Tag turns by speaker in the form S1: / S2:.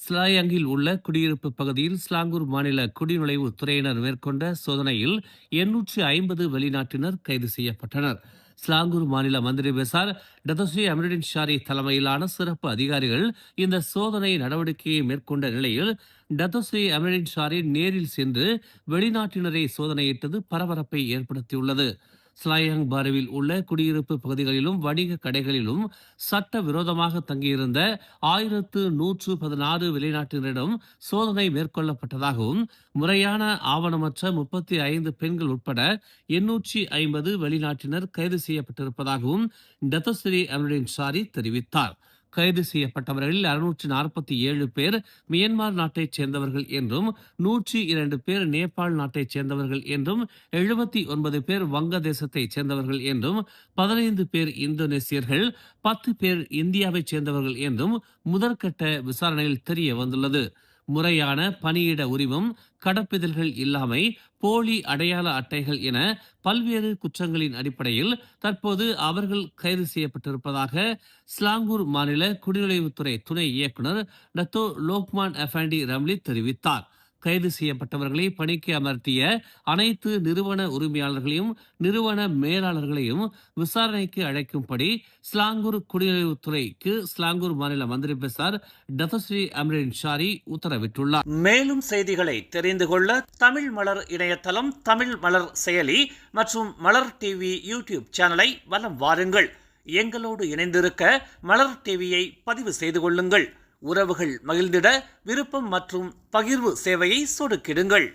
S1: ஸ்லாயங்கில் உள்ள குடியிருப்பு பகுதியில் ஸ்லாங்கூர் மாநில குடிநுழைவு துறையினர் மேற்கொண்ட சோதனையில் 850 வெளிநாட்டினர் கைது செய்யப்பட்டனர். ஸ்லாங்கூர் மாநில மந்திரி பெசார் டதஸ்ரீ அமருடின் ஷாரி தலைமையிலான சிறப்பு அதிகாரிகள் இந்த சோதனை நடவடிக்கையை மேற்கொண்ட நிலையில் டதஸ்ரீ அமருடின் ஷாரி நேரில் சென்று வெளிநாட்டினரை சோதனையிட்டது பரபரப்பை ஏற்படுத்தியுள்ளது. ஸ்லாயங் பாருவில் உள்ள குடியிருப்பு பகுதிகளிலும் வணிக கடைகளிலும் சட்ட விரோதமாக தங்கியிருந்த 1116 வெளிநாட்டினரிடம் சோதனை மேற்கொள்ளப்பட்டதாகவும் முறையான ஆவணமற்ற 35 பெண்கள் உட்பட 850 வெளிநாட்டினர் கைது செய்யப்பட்டிருப்பதாகவும் டத்தஸ்ரீ அமருடின் ஷாரி தெரிவித்தார். கைது செய்யப்பட்டவர்களில் 647 பேர் மியன்மார் நாட்டைச் சேர்ந்தவர்கள் என்றும் 102 பேர் நேபாள் நாட்டைச் சேர்ந்தவர்கள் என்றும் 79 பேர் வங்கதேசத்தைச் சேர்ந்தவர்கள் என்றும் 15 பேர் இந்தோனேசியர்கள் 10 பேர் இந்தியாவைச் சேர்ந்தவர்கள் என்றும் முதற்கட்ட விசாரணையில் தெரிய வந்துள்ளது. முறையான பணியிட உரிமம், கடப்பிதழ்கள் இல்லாமை, போலி அடையாள அட்டைகள் என பல்வேறு குற்றங்களின் அடிப்படையில் தற்போது அவர்கள் கைது செய்யப்பட்டிருப்பதாக ஸ்லாங்கூர் மாநில குடிநுழைவுத்துறை துணை இயக்குனர் டத்தோ லோக்மான் அஃபாண்டி ரம்லி தெரிவித்தார். கைது செய்யப்பட்டவர்களை பணிக்கு அமர்த்திய அனைத்து நிறுவன உரிமையாளர்களையும் நிறுவன மேலாளர்களையும் விசாரணைக்கு அழைக்கும்படி ஸ்லாங்கூர் குடிநுழைவுத்துறைக்கு ஸ்லாங்கூர் மாநில மந்திரி பெசார் டதஸ்ரீ அமருடின் ஷாரி உத்தரவிட்டுள்ளார். மேலும் செய்திகளை தெரிந்து கொள்ள தமிழ் மலர் இணையதளம், தமிழ் மலர் செயலி மற்றும் மலர் டிவி யூடியூப் சேனலை வலம் வாருங்கள். எங்களோடு இணைந்திருக்க மலர் டிவியை பதிவு செய்து கொள்ளுங்கள். உறவுகள் மகிழ்ந்திட விருப்பம் மற்றும் பகிர்வு சேவையை சொடுக்கிடுங்கள்.